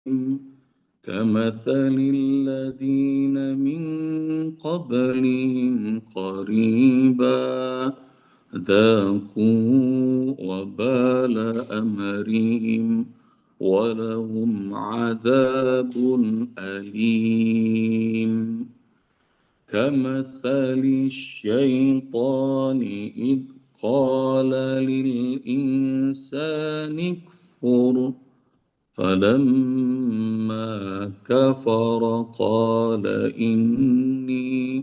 كمثل الذين من قبلهم قريبا ذاقوا وبال أمرهم ولهم عذاب أليم كمثل الشيطان إذ قال للإنسان اكفر فلما كفر قال إني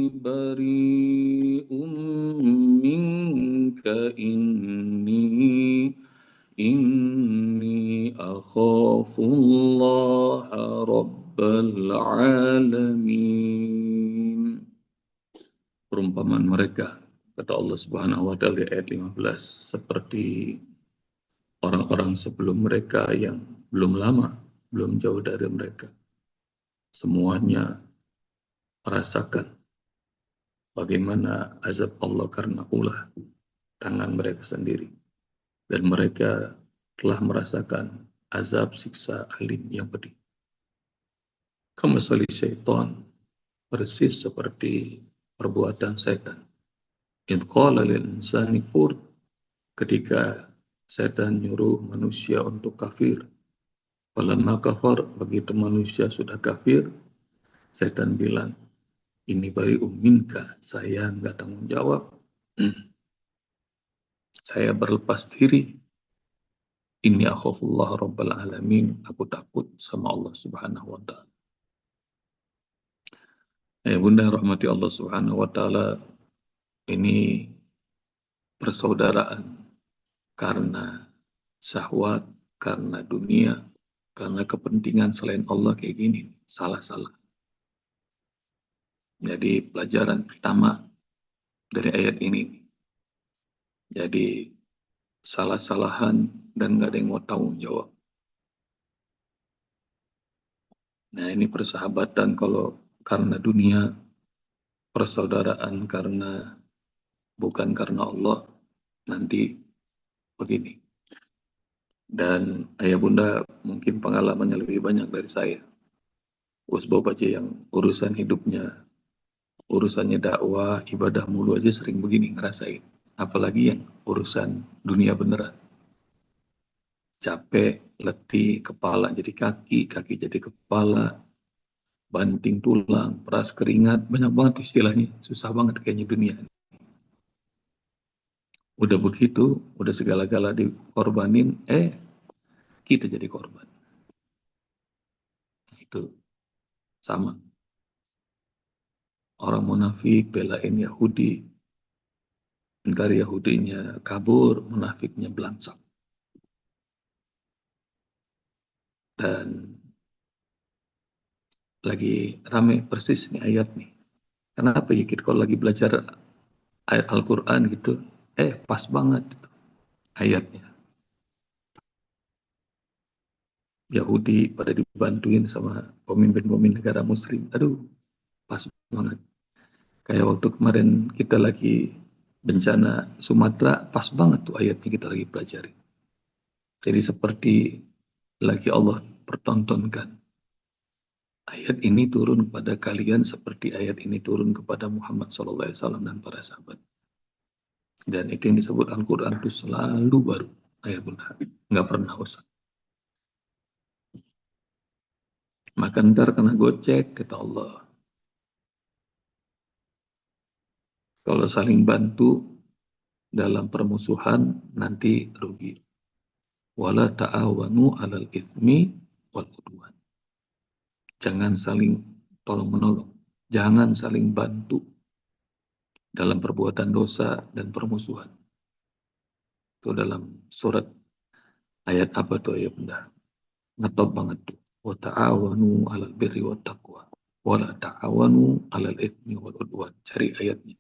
بريء منك إني أخاف الله رب العالمين. Perumpamaan mereka, kata Allah Subhanahu wa Ta'ala ayat 15, seperti orang-orang sebelum mereka yang belum lama, belum jauh dari mereka. Semuanya merasakan bagaimana azab Allah karena ulah tangan mereka sendiri. Dan mereka telah merasakan azab siksa alim yang pedih. Kemasali syaitan, persis seperti perbuatan setan. Idh qala lil insani kfur, ketika setan nyuruh manusia untuk kafir. Falamma kafar, begitu manusia sudah kafir, setan bilang, ini bari'um minka, saya enggak tanggung jawab. Saya berlepas diri. Inni akhafullah rabbal alamin, aku takut sama Allah Subhanahu wa Ta'ala. Bunda rahmati Allah Subhanahu wa Ta'ala, ini persaudaraan karena syahwat, karena dunia, karena kepentingan selain Allah kayak gini, salah-salah. Jadi pelajaran pertama dari ayat ini, jadi salah-salahan dan nggak ada yang mau tanggung jawab. Nah ini persahabatan kalau karena dunia, persaudaraan karena bukan karena Allah, nanti begini. Dan ayah bunda mungkin pengalamannya lebih banyak dari saya. Usbab aja yang urusan hidupnya, urusannya dakwah, ibadah mulu aja sering begini ngerasain. Apalagi yang urusan dunia beneran. Capek, letih, kepala jadi kaki, kaki jadi kepala, banting tulang, peras keringat, banyak banget istilahnya. Susah banget kayaknya dunia. Udah begitu, udah segala-gala dikorbanin, kita jadi korban. Itu sama. Orang munafik belain Yahudi, ntar Yahudinya kabur, munafiknya belangsak. Dan lagi rame persis nih ayat nih. Kenapa ya kita kalau lagi belajar ayat Al-Quran gitu, pas banget gitu ayatnya. Yahudi pada dibantuin sama pemimpin-pemimpin negara muslim. Aduh, pas banget. Kayak waktu kemarin kita lagi bencana Sumatera, pas banget tuh ayatnya kita lagi pelajari. Jadi seperti lagi Allah pertontonkan. Ayat ini turun kepada kalian seperti ayat ini turun kepada Muhammad SAW dan para sahabat. Dan itu yang disebut Al-Quran itu selalu baru. Ayat benar. Nggak pernah usah. Maka ntar kena gocek, kata Allah. Kalau saling bantu dalam permusuhan, nanti rugi. Wala ta'awanu alal ithmi wal udwan. Jangan saling tolong-menolong. Jangan saling bantu dalam perbuatan dosa dan permusuhan. Itu dalam surat ayat apa tuh ayat benda? Ngetop banget tuh. Wa ta'awanu alal birri wa taqwa. Wa la ta'awanu alal ithmi wal udwan. Cari ayatnya.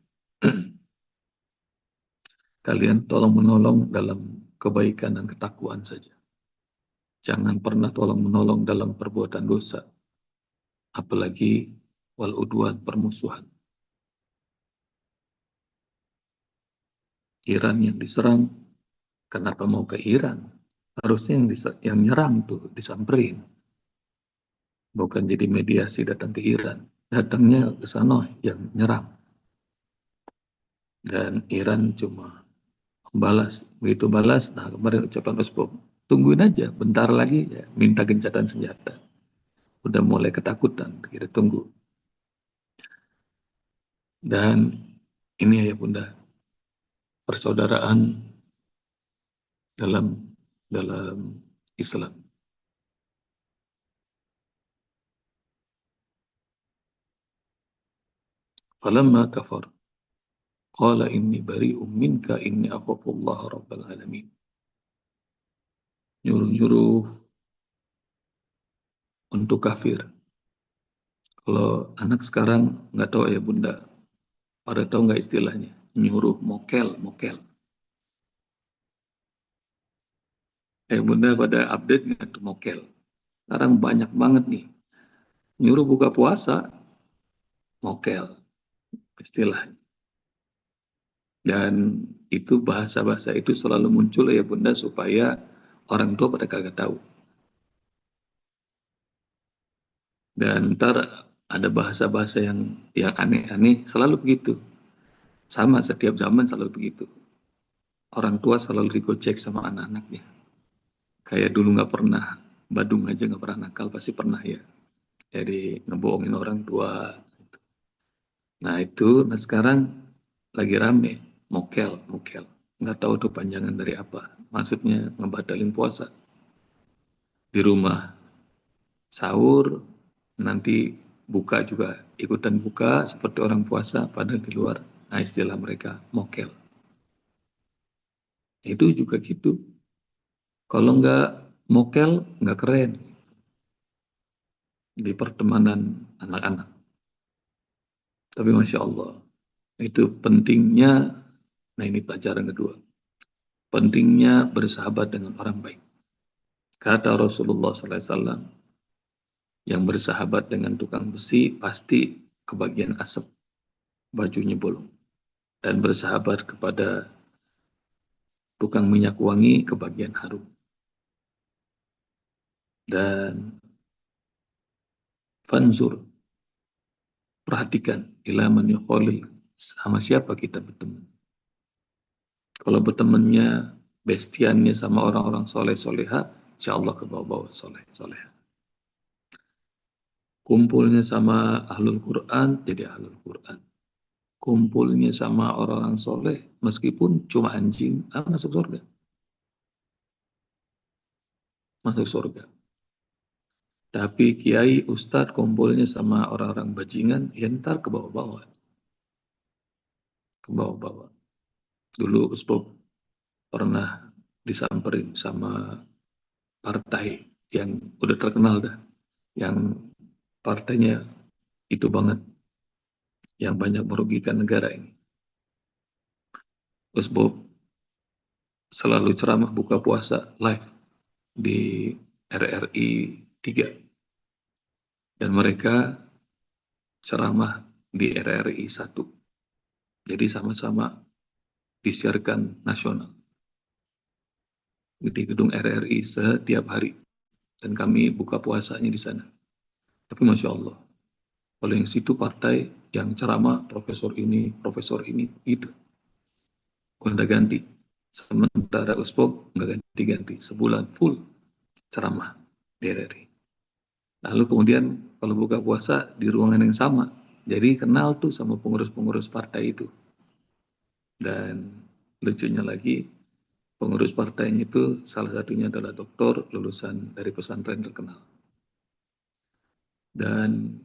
Kalian tolong menolong dalam kebaikan dan ketakwaan saja. Jangan pernah tolong menolong dalam perbuatan dosa. Apalagi wal udwan, permusuhan. Iran yang diserang, kenapa mau ke Iran? Harusnya yang nyerang tuh disamperin, bukan jadi mediasi datang ke Iran. Datangnya ke sana yang nyerang, dan Iran cuma balas. Begitu balas, nah kemarin ucapan Osbom, tungguin aja, bentar lagi ya, minta gencatan senjata. Udah mulai ketakutan, kita tunggu. Dan ini ya Bunda, persaudaraan dalam dalam Islam. Falamma kafar, qala inni bari'um minka inni akhafullaha rabbal alamin. Nyuruh-nyuruh untuk kafir. Kalau anak sekarang nggak tahu ya Bunda, pada tahu nggak istilahnya? Nyuruh mokel, mokel. Bunda pada update nggak tuh mokel? Sekarang banyak banget nih. Nyuruh buka puasa, mokel istilahnya. Dan itu bahasa-bahasa itu selalu muncul ya Bunda supaya orang tua pada kagak tahu. Dan ntar ada bahasa-bahasa yang aneh-aneh selalu begitu. Sama setiap zaman selalu begitu. Orang tua selalu digocek sama anak-anaknya. Kayak dulu nggak pernah, Badung aja nggak pernah nakal, pasti pernah ya. Jadi ngebohongin orang tua. Nah itu, nah sekarang lagi rame, mokel, mokel. Nggak tahu tuh panjangan dari apa. Maksudnya ngebatalin puasa. Di rumah sahur, nanti buka juga ikutan buka seperti orang puasa, padahal di luar. Nah istilah mereka, mokel. Itu juga gitu. Kalau nggak mokel, nggak keren di pertemanan anak-anak. Tapi Masya Allah, itu pentingnya, nah ini pelajaran kedua, pentingnya bersahabat dengan orang baik. Kata Rasulullah SAW, yang bersahabat dengan tukang besi pasti kebagian asap, bajunya bolong. Dan bersahabat kepada tukang minyak wangi kebagian harum. Dan fanzur, perhatikan, ila man yukhalil, sama siapa kita berteman. Kalau bertemannya, bestiannya sama orang-orang soleh soleha, insya Allah ke bawah-bawah soleh soleha. Kumpulnya sama ahlul Quran, jadi ahlul Quran. Kumpulnya sama orang-orang soleh, meskipun cuma anjing, masuk surga. Masuk surga. Tapi kiai, ustadz kumpulnya sama orang-orang bajingan, ya ntar ke bawah-bawah. Ke bawah-bawah. Dulu Usbop pernah disamperin sama partai yang udah terkenal dah. Yang partainya itu banget, yang banyak merugikan negara ini. Usbop selalu ceramah buka puasa live di RRI 3. Dan mereka ceramah di RRI 1. Jadi sama-sama disiarkan nasional di gedung RRI setiap hari. Dan kami buka puasanya di sana. Tapi Masya Allah, kalau yang situ partai yang ceramah profesor ini, itu. Gonta ganti. Sementara Uspop nggak ganti-ganti. Sebulan full ceramah di RRI. Lalu kemudian kalau buka puasa di ruangan yang sama. Jadi kenal tuh sama pengurus-pengurus partai itu. Dan lucunya lagi, pengurus partainya itu salah satunya adalah doktor lulusan dari pesantren terkenal. Dan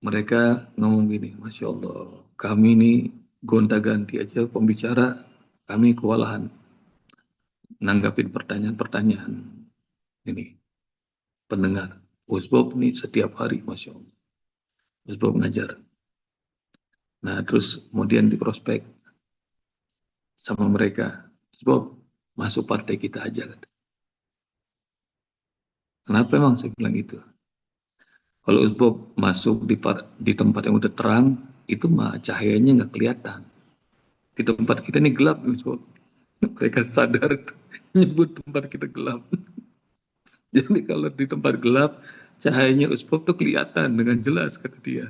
mereka ngomong gini, Masya Allah, kami ini gonta-ganti aja pembicara, kami kewalahan nanggapin pertanyaan-pertanyaan ini pendengar. Usbop ini setiap hari, Masya Allah. Usbop ngajar. Nah, terus kemudian di prospek sama mereka, Usbop masuk partai kita aja. Kenapa emang saya bilang gitu? Kalau Usbop masuk di tempat yang udah terang, itu mah cahayanya nggak kelihatan. Di tempat kita ini gelap, Usbop. Mereka sadar nyebut tempat kita gelap. Jadi kalau di tempat gelap, cahayanya usbab tuh kelihatan dengan jelas, kata dia.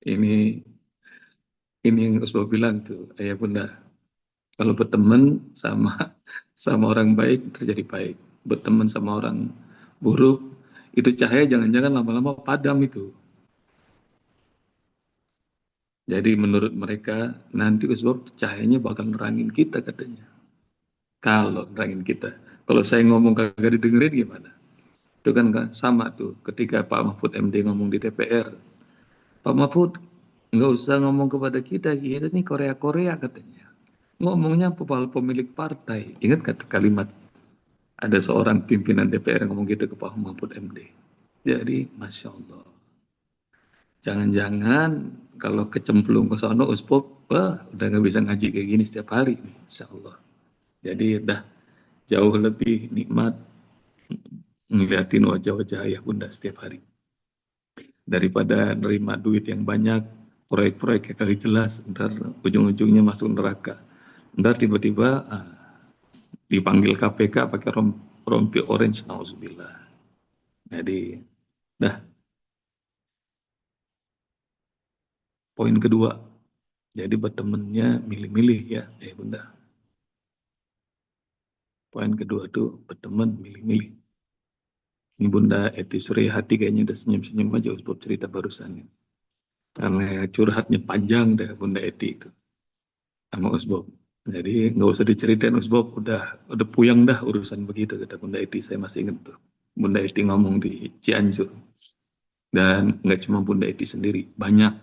Ini ini yang usbab bilang tuh, ayah bunda. Kalau berteman sama sama orang baik terjadi baik. Berteman sama orang buruk, itu cahaya jangan-jangan lama-lama padam itu. Jadi menurut mereka nanti usbab cahayanya bakal nerangin kita katanya. Kalau nerangin kita. Kalau saya ngomong kagak didengerin gimana? Itu kan sama tuh ketika Pak Mahfud MD ngomong di DPR. Pak Mahfud nggak usah ngomong kepada kita, kita ini Korea-Korea katanya. Ngomongnya pemilik partai. Ingat kata kalimat ada seorang pimpinan DPR yang ngomong gitu ke Pak Mahfud MD. Jadi Masya Allah. Jangan-jangan kalau kecemplung ke sono usbok, wah udah nggak bisa ngaji kayak gini setiap hari nih, Insya Allah. Jadi udah jauh lebih nikmat ngeliatin wajah-wajah ayah bunda setiap hari daripada nerima duit yang banyak, proyek-proyek yang kagak jelas, ntar ujung-ujungnya masuk neraka. Ntar tiba-tiba dipanggil KPK pakai rompi orange, nauzubillah. Jadi, dah poin kedua. Jadi bertemannya milih-milih ya, bunda. Poin kedua tuh berteman milih-milih. Ini Bunda Eti Suryati kayaknya udah senyum-senyum aja untuk cerita barusan. Karena curhatnya panjang deh Bunda Eti itu sama Usbob. Jadi nggak usah diceritain Usbob, udah puyeng dah urusan begitu kata Bunda Eti. Saya masih ingat tuh. Bunda Eti ngomong di Cianjur. Dan nggak cuma Bunda Eti sendiri, banyak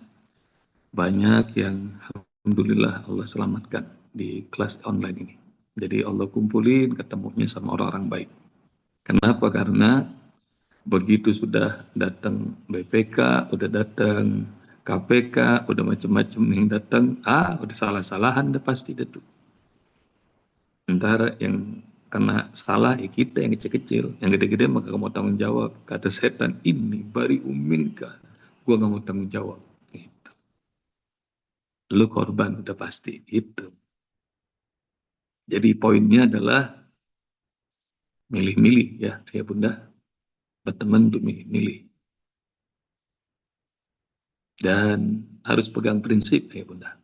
yang alhamdulillah Allah selamatkan di kelas online ini. Jadi Allah kumpulin ketemunya sama orang-orang baik. Kenapa? Karena begitu sudah datang BPK, udah datang KPK, udah macam-macam yang datang, udah salah-salahan udah pasti itu. Antara yang kena salah ya kita yang kecil-kecil, yang gede-gede maka kamu tanggung jawab. Kata setan, ini bari uminka, gua nggak mau tanggung jawab. Gitu. Lu korban udah pasti itu. Jadi poinnya adalah milih-milih ya, ayah bunda, berteman untuk milih-milih. Dan harus pegang prinsip ayah bunda.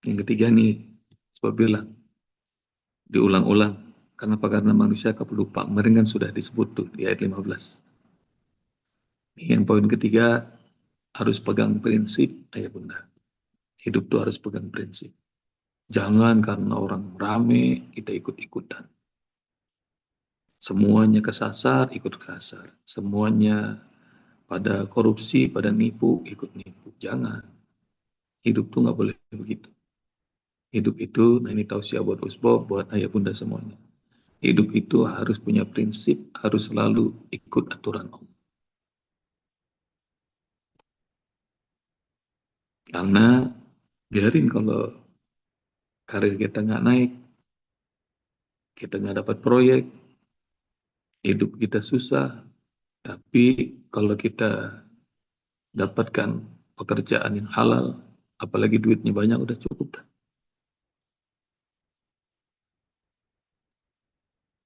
Yang ketiga nih, sebab bilang, diulang-ulang. Kenapa? Karena manusia kepelupa. Kemarin kan sudah disebut tuh di ayat 15. Yang poin ketiga, harus pegang prinsip, ayah bunda. Hidup tuh harus pegang prinsip. Jangan karena orang rame, kita ikut-ikutan. Semuanya kesasar, ikut kesasar. Semuanya pada korupsi, pada nipu, ikut nipu. Jangan. Hidup tuh nggak boleh begitu. Hidup itu, nah ini tausiah buat Usbo, buat ayah bunda semuanya. Hidup itu harus punya prinsip, harus selalu ikut aturan Allah. Karena biarin kalau karir kita nggak naik, kita nggak dapat proyek, hidup kita susah, tapi kalau kita dapatkan pekerjaan yang halal, apalagi duitnya banyak, udah cukup.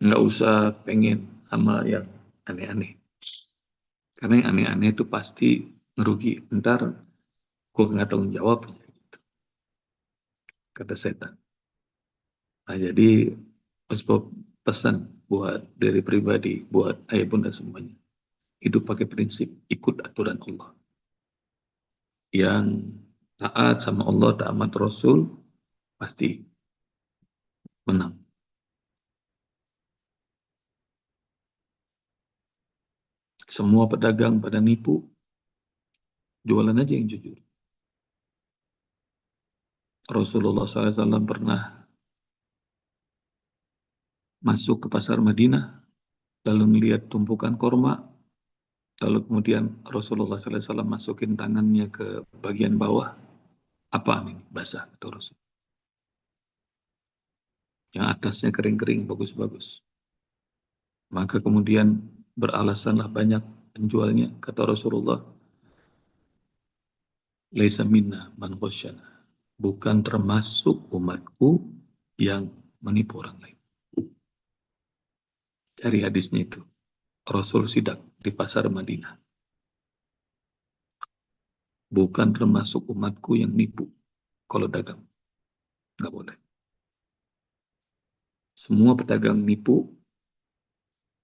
Nggak usah pengen sama yang aneh-aneh. Karena yang aneh-aneh itu pasti ngerugi. Ntar gue nggak tanggung jawab, kata setan. Nah jadi sebab pesan buat dari pribadi, buat ayah bunda semuanya. Hidup pakai prinsip, ikut aturan Allah. Yang taat sama Allah, taat Rasul, pasti menang. Semua pedagang pada nipu, jualan aja yang jujur. Rasulullah SAW pernah masuk ke pasar Madinah, lalu melihat tumpukan korma, lalu kemudian Rasulullah SAW masukin tangannya ke bagian bawah, apa ini? Basah, kata Rasul. Yang atasnya kering-kering, bagus-bagus. Maka kemudian beralasanlah banyak penjualnya, kata Rasulullah, laisa minna man ghasyana. bukan termasuk umatku yang menipu orang lain. Cari hadisnya itu. Rasul sidak di pasar Madinah. Bukan termasuk umatku yang nipu kalau dagang. Nggak boleh. Semua pedagang nipu.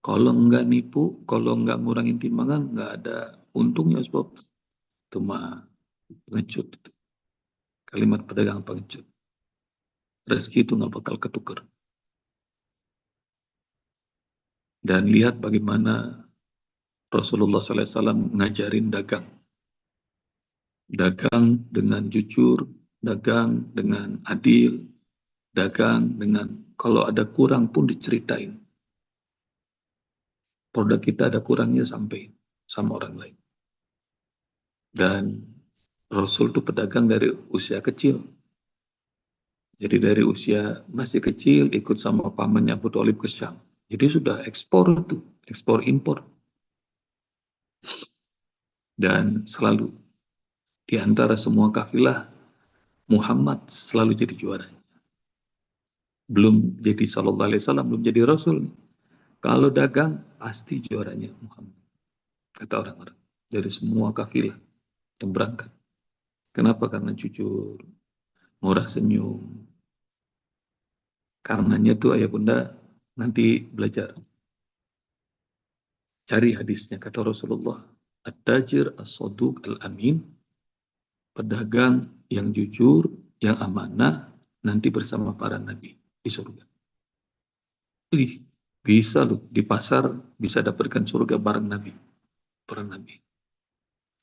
Kalau nggak nipu, kalau nggak ngurangin timbangan, nggak ada untungnya sebab cuma pengecut. Kalimat pedagang pengecut. Rezeki itu nggak bakal ketukar. Dan lihat bagaimana Rasulullah SAW ngajarin dagang. Dagang dengan jujur, dagang dengan adil, dagang dengan kalau ada kurang pun diceritain. Produk kita ada kurangnya sampai sama orang lain. Dan Rasul itu pedagang dari usia kecil. Jadi dari usia masih kecil ikut sama pamannya Abu Thalib ke Syam. Jadi sudah ekspor itu, ekspor impor. Dan selalu di antara semua kafilah Muhammad selalu jadi juara. Belum jadi sallallahu alaihi wasallam, belum jadi rasul. Kalau dagang pasti juaranya Muhammad. Kata orang-orang dari semua kafilah yang berangkat. Kenapa? Karena jujur, murah senyum. Karenanya tuh ayah bunda nanti belajar. Cari hadisnya kata Rasulullah. At-tajir as-saduq al-amin. Pedagang yang jujur, yang amanah, nanti bersama para nabi di surga. Ih, bisa loh di pasar bisa dapatkan surga bareng nabi, para nabi.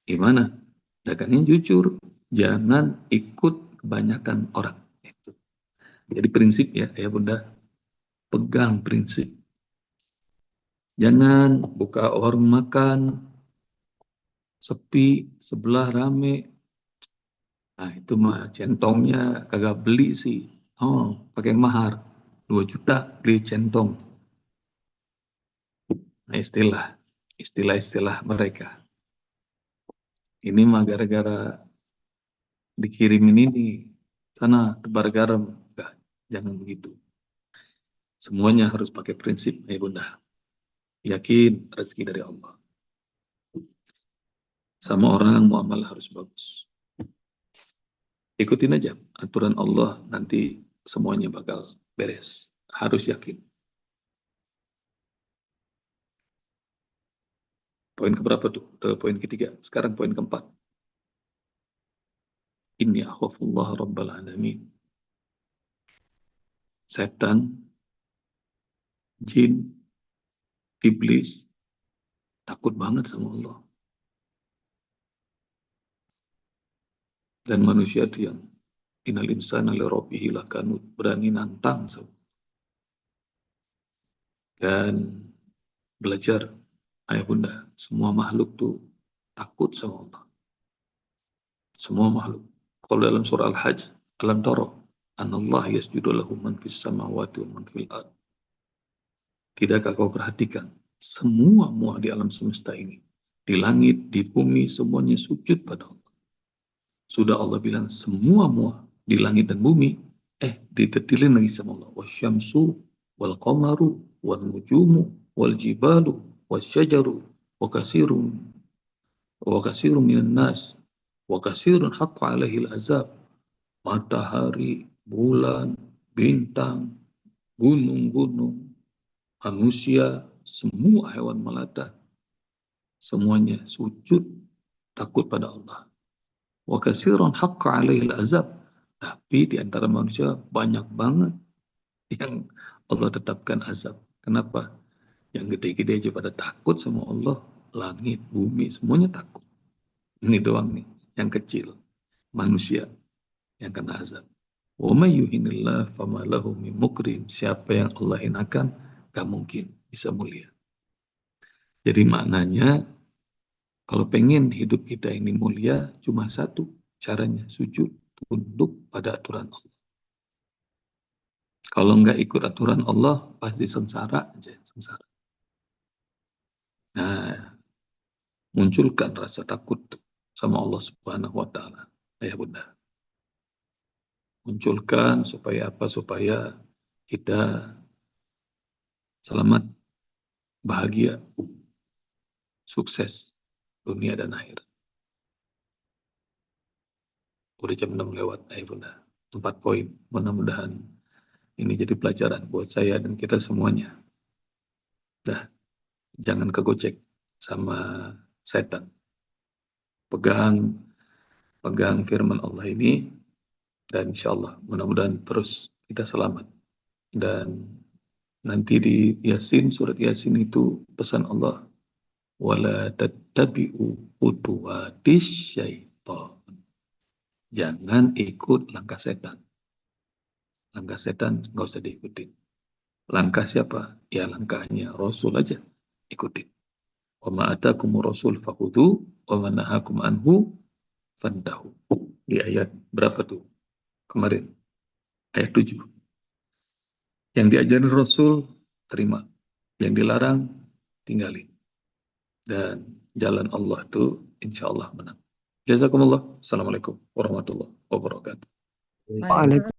Gimana? Dagangnya jujur, jangan ikut kebanyakan orang. Itu. Jadi prinsip ya, ya bunda, pegang prinsip. Jangan buka warung makan, sepi, sebelah rame. Nah itu mah centongnya kagak beli sih. Oh, pakai mahar. 2 juta beli centong. Nah istilah-istilah mereka. Ini mah gara-gara dikirimin ini. Sana tebar garam. Enggak, jangan begitu. Semuanya harus pakai prinsip, ya bunda. Yakin rezeki dari Allah. Sama orang muamalah harus bagus. Ikutin aja aturan Allah, nanti semuanya bakal beres. Harus yakin. Poin keberapa tuh? Poin ketiga. Sekarang poin keempat. Inni akhafullah rabbal alamin. Setan, jin, iblis, takut banget sama Allah. Dan manusia itu yang innal insana li rabbihi lakanut, berani nantang sama. Dan belajar ayah bunda, semua makhluk tuh takut sama Allah. Semua makhluk. Kalau dalam surah Al-Hajj, alam tara anallah yasjudu lahu man fis samawati wa man fil ard. Tidakkah kau perhatikan semua muah di alam semesta ini, di langit, di bumi, semuanya sujud pada Allah. Sudah Allah bilang semua muah di langit dan bumi, ditetilin lagi sama Allah. Wasyamsu wal qamaru wal nujumu wal jibalu wasyajaru wa kasirun minan nas wa kasirun haqqa alaihi azab. Matahari, bulan, bintang, gunung-gunung, manusia, semua hewan melata, semuanya sujud takut pada Allah. Wa katsiran haqqa alaihi azab. Tapi di antara manusia banyak banget yang Allah tetapkan azab. Kenapa? Yang gede-gede aja pada takut sama Allah, langit, bumi, semuanya takut. Ini doang nih, yang kecil, manusia yang kena azab. Wa may yuhinillah fama lahu min mukrim. Siapa yang Allah hinakan, gak mungkin bisa mulia. Jadi maknanya, kalau pengen hidup kita ini mulia, cuma satu caranya, sujud, tunduk pada aturan Allah. Kalau nggak ikut aturan Allah, pasti sengsara aja, sengsara. Nah, munculkan rasa takut sama Allah Subhanahu wa Ta'ala. Ya bunda. munculkan supaya apa? Supaya kita selamat, bahagia, sukses dunia dan akhirat. Udah jam 6 lewat, ayo Bunda. 4 poin. Mudah-mudahan ini jadi pelajaran buat saya dan kita semuanya. Dah, jangan kegocek sama setan. Pegang firman Allah ini, dan insya Allah mudah-mudahan terus kita selamat. Dan nanti di Yasin, surat Yasin itu pesan Allah, wala tattabi'u khutuwatis syaitan. Jangan ikut langkah setan. Langkah setan nggak usah diikutin. Langkah siapa? Ya langkahnya Rasul aja ikutin. Wa ma atakumur rasul fakhudhu wa ma nahakum anhu fantahu. Di ayat berapa tuh? Kemarin. Ayat 7. Yang diajarin Rasul, terima. Yang dilarang, tinggalin. Dan jalan Allah itu insya Allah menang. Jazakumullah. Assalamualaikum warahmatullahi wabarakatuh. Waalaikumsalam.